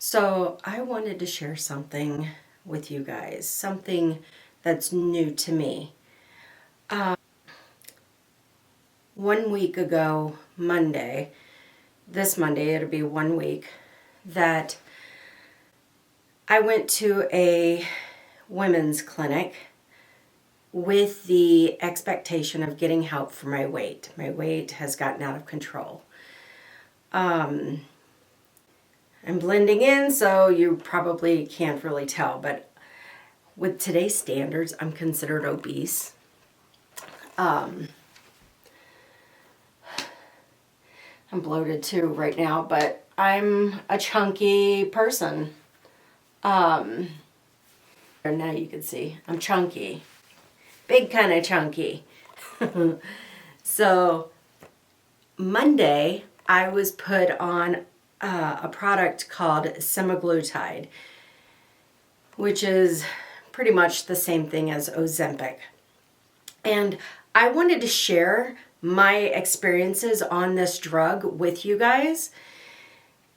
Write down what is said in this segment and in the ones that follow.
So I wanted to share something with you guys, something that's new to me. 1 week ago, this Monday, it'll be 1 week, that I went to a women's clinic with the expectation of getting help for my weight. My weight has gotten out of control. I'm blending in, so you probably can't really tell, but with today's standards, I'm considered obese. I'm bloated too right now, but I'm a chunky person. And now you can see I'm chunky. Big kind of chunky. So Monday, I was put on a product called Semaglutide, which is pretty much the same thing as Ozempic. And I wanted to share my experiences on this drug with you guys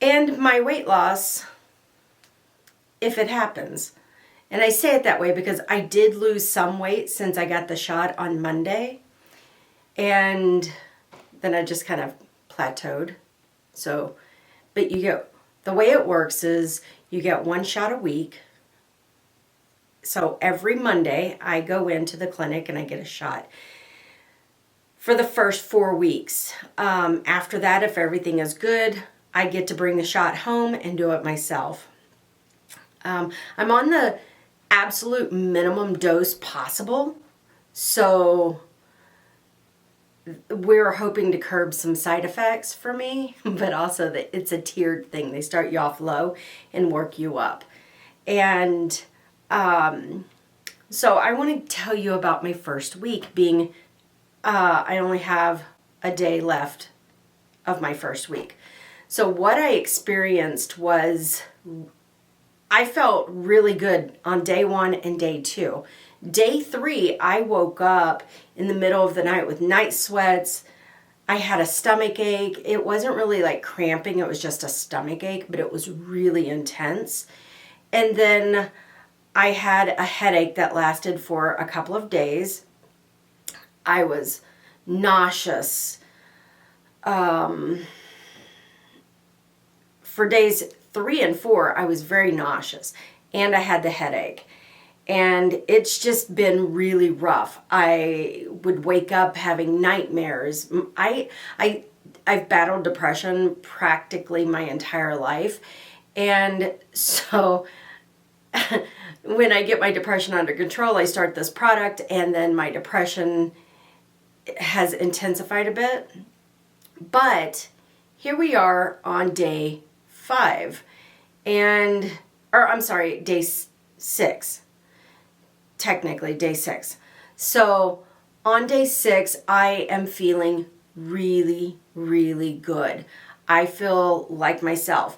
and my weight loss if it happens. And I say it that way because I did lose some weight since I got the shot on Monday. And then I just kind of plateaued. So, but the way it works is you get one shot a week. So every Monday I go into the clinic and I get a shot for the first 4 weeks. After that, if everything is good, I get to bring the shot home and do it myself. I'm on the absolute minimum dose possible, so we're hoping to curb some side effects for me, but also that it's a tiered thing. They start you off low and work you up. And so I want to tell you about my first week being, I only have a day left of my first week. So what I experienced was I felt really good on day 1 and day 2. Day 3, I woke up in the middle of the night with night sweats. I had a stomach ache. It wasn't really like cramping. It was just a stomach ache, but it was really intense. And then I had a headache that lasted for a couple of days. I was nauseous. For days 3 and 4, I was very nauseous and I had the headache. And it's just been really rough. I would wake up having nightmares. I've battled depression practically my entire life. And so when I get my depression under control, I start this product and then my depression has intensified a bit. But here we are on day 5 day 6. Technically day 6. So on day 6, I am feeling really, really good. I feel like myself.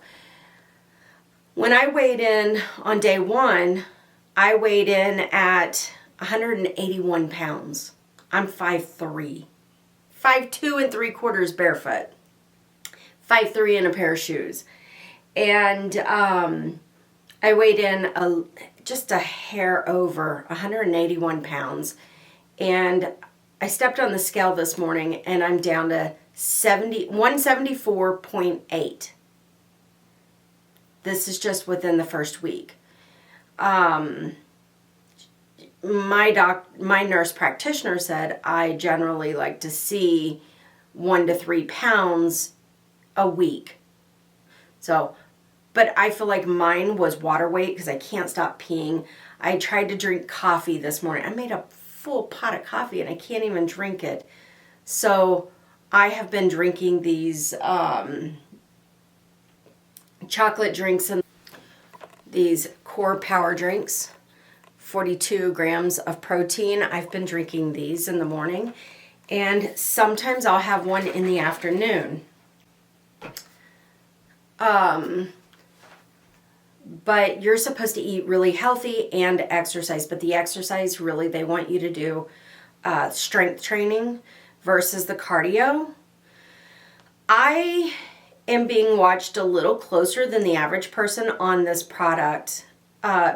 When I weighed in on day 1, I weighed in at 181 pounds. I'm 5'3", 5'2" and 3/4 barefoot, 5'3" in a pair of shoes. And I weighed in just a hair over 181 pounds. And I stepped on the scale this morning and I'm down to 174.8. This is just within the first week. My nurse practitioner said I generally like to see 1 to 3 pounds a week. So, but I feel like mine was water weight because I can't stop peeing. I tried to drink coffee this morning. I made a full pot of coffee and I can't even drink it. So I have been drinking these chocolate drinks and these core power drinks, 42 grams of protein. I've been drinking these in the morning and sometimes I'll have one in the afternoon. But you're supposed to eat really healthy and exercise. But the exercise, really, they want you to do strength training versus the cardio. I am being watched a little closer than the average person on this product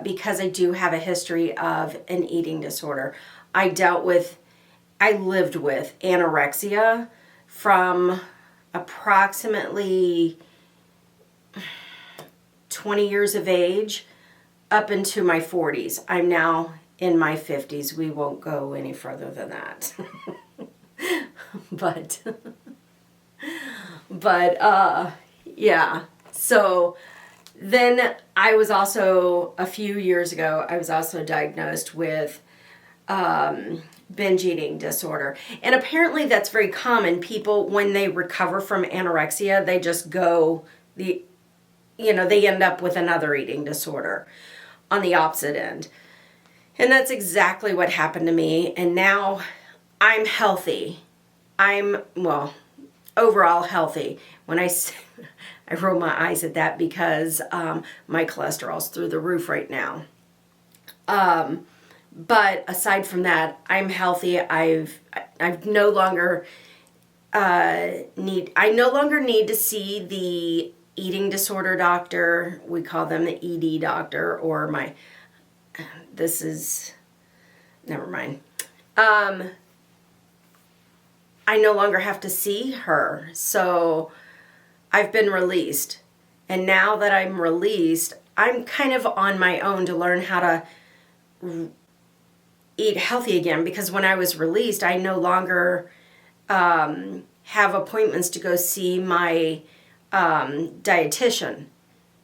because I do have a history of an eating disorder. I lived with anorexia from approximately 20 years of age up into my 40s. I'm now in my 50s. We won't go any further than that. but yeah. So then I was also, a few years ago, I was also diagnosed with binge eating disorder. And apparently that's very common. People, when they recover from anorexia, they just they end up with another eating disorder on the opposite end. And that's exactly what happened to me. And now I'm healthy. Overall healthy. When I roll my eyes at that because my cholesterol's through the roof right now. But aside from that, I'm healthy. I no longer need to see the eating disorder doctor. We call them the ED doctor, or never mind. I no longer have to see her. So I've been released. And now that I'm released, I'm kind of on my own to learn how to eat healthy again, because when I was released, I no longer have appointments to go see my dietitian,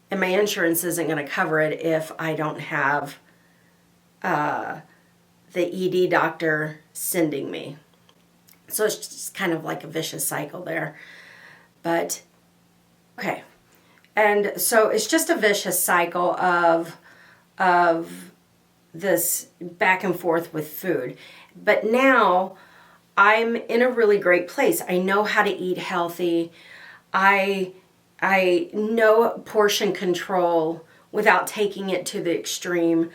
and my insurance isn't going to cover it if I don't have the ED doctor sending me. So it's just kind of like a vicious cycle there. But okay, and so it's just a vicious cycle of this back and forth with food. But now I'm in a really great place. I know how to eat healthy. I know portion control without taking it to the extreme.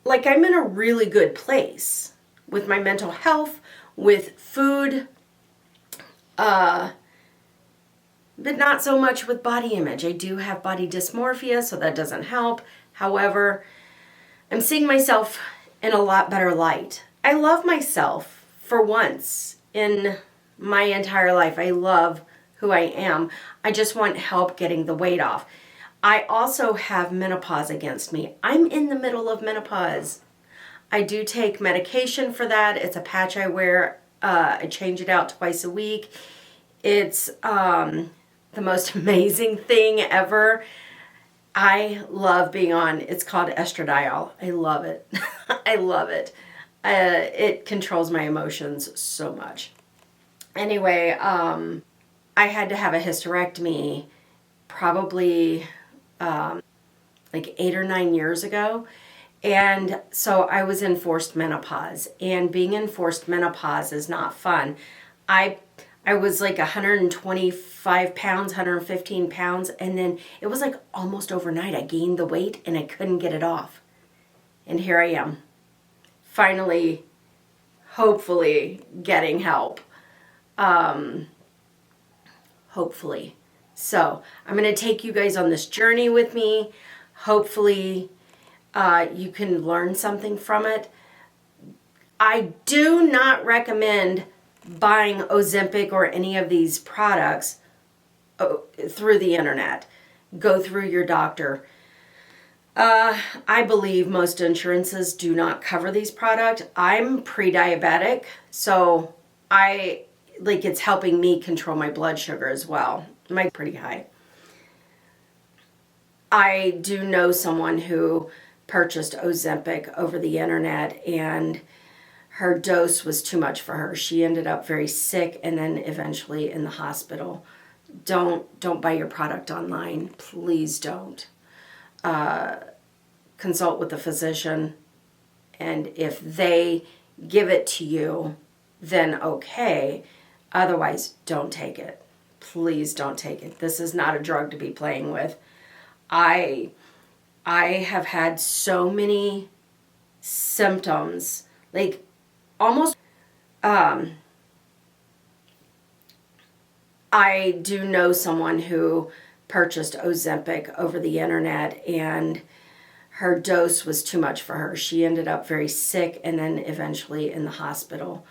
Like, I'm in a really good place with my mental health, with food, but not so much with body image. I do have body dysmorphia, so that doesn't help. However, I'm seeing myself in a lot better light. I love myself for once in my entire life. I love who I am. I just want help getting the weight off. I also have menopause against me. I'm in the middle of menopause. I do take medication for that. It's a patch I wear. I change it out twice a week. It's the most amazing thing ever. I love being on, it's called estradiol. I love it. I love it. It controls my emotions so much. Anyway, I had to have a hysterectomy probably like 8 or 9 years ago. And so I was in forced menopause. And being in forced menopause is not fun. I was like 125 pounds, 115 pounds, and then it was like almost overnight I gained the weight and I couldn't get it off. And here I am, finally, hopefully getting help. Hopefully. So I'm going to take you guys on this journey with me. Hopefully you can learn something from it. I do not recommend buying Ozempic or any of these products through the internet. Go through your doctor. I believe most insurances do not cover these products. I'm pre-diabetic, so it's helping me control my blood sugar as well. Mine's pretty high. I do know someone who purchased Ozempic over the internet, and her dose was too much for her. She ended up very sick and then eventually in the hospital. Don't buy your product online. Please don't. Consult with a physician, and if they give it to you, then okay. Otherwise, don't take it. Please don't take it. This is not a drug to be playing with. I have had so many symptoms, like almost I do know someone who purchased Ozempic over the internet, and her dose was too much for her. She ended up very sick and then eventually in the hospital.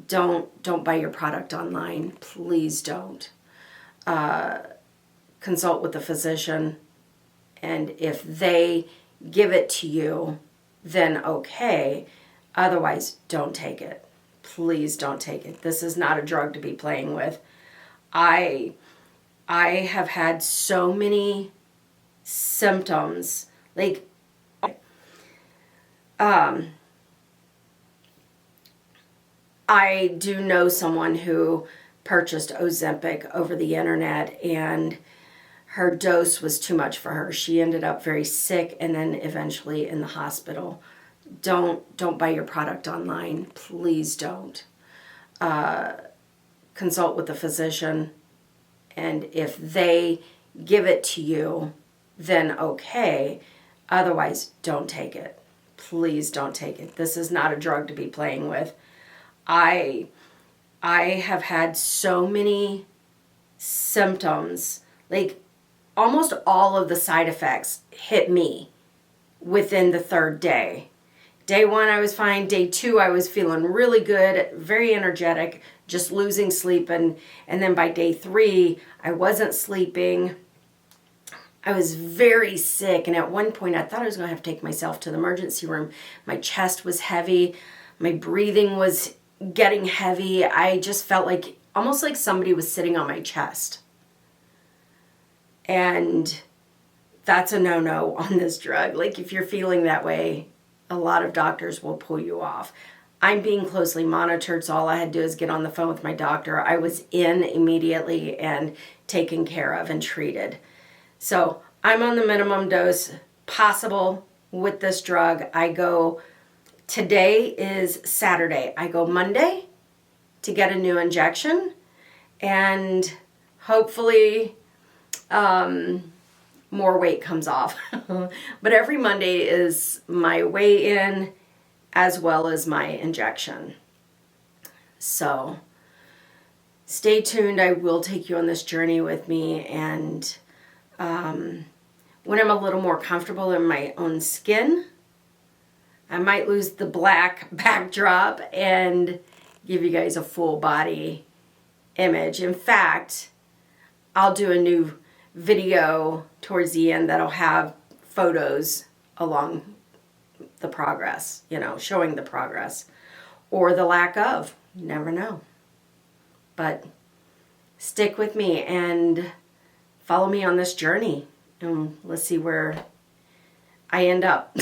Don't buy your product online. Please don't. Consult with a physician, and if they give it to you, then okay. Otherwise, don't take it. Please don't take it. This is not a drug to be playing with. I have had so many symptoms. Like, I do know someone who purchased Ozempic over the internet, and her dose was too much for her. She ended up very sick and then eventually in the hospital. Don't buy your product online. Please don't. Consult with a physician, and if they give it to you, then okay. Otherwise, don't take it. Please don't take it. This is not a drug to be playing with. I have had so many symptoms, like almost all of the side effects hit me within the third day. Day 1, I was fine. Day 2, I was feeling really good, very energetic, just losing sleep. And then by day 3, I wasn't sleeping. I was very sick. And at one point, I thought I was going to have to take myself to the emergency room. My chest was heavy. My breathing was getting heavy. I just felt like, almost like somebody was sitting on my chest. And that's a no-no on this drug. Like, if you're feeling that way, a lot of doctors will pull you off. I'm being closely monitored, so all I had to do is get on the phone with my doctor. I was in immediately and taken care of and treated. So I'm on the minimum dose possible with this drug. Today is Saturday. I go Monday to get a new injection, and hopefully more weight comes off. But every Monday is my weigh-in as well as my injection. So stay tuned. I will take you on this journey with me, and when I'm a little more comfortable in my own skin, I might lose the black backdrop and give you guys a full body image. In fact, I'll do a new video towards the end that'll have photos along the progress, showing the progress or the lack of. You never know. But stick with me and follow me on this journey, and let's see where I end up.